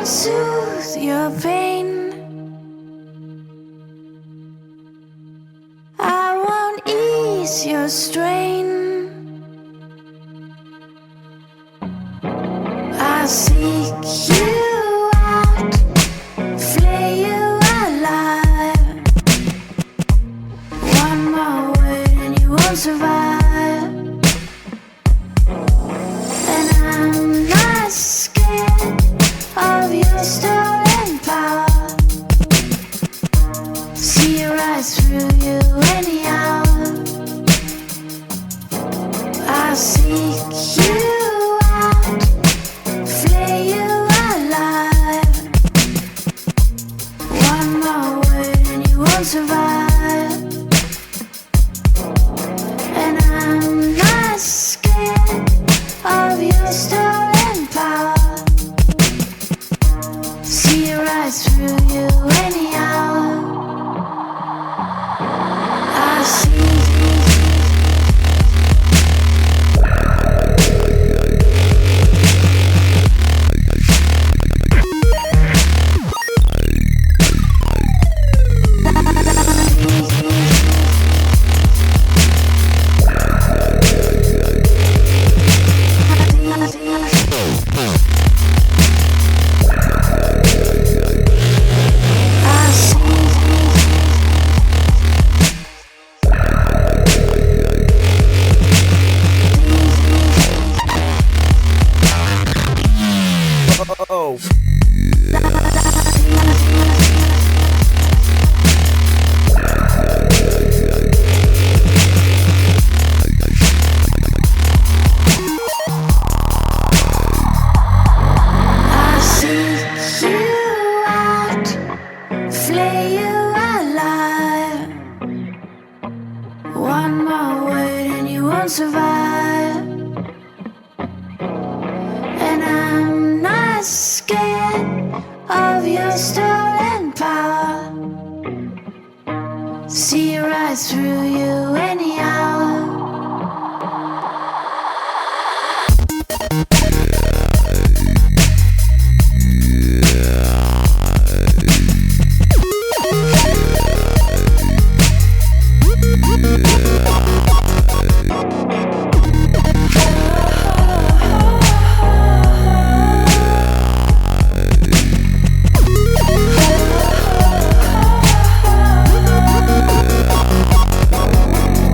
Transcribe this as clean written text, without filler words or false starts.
soothe your pain. I won't ease your strain. I seek you out, flay you alive. One more word and you won't survive. And I'm not scared of your stolen power. See your eyes through you anyhow. I seek you out, flay you alive. One more word and you won't survive. And I'm not scared of your stolen power. See your eyes through you anyhow. I see. Oh. I seek you out, flay you alive. One more word and you won't survive. And I'm not scared of your stolen power. See your eyes through you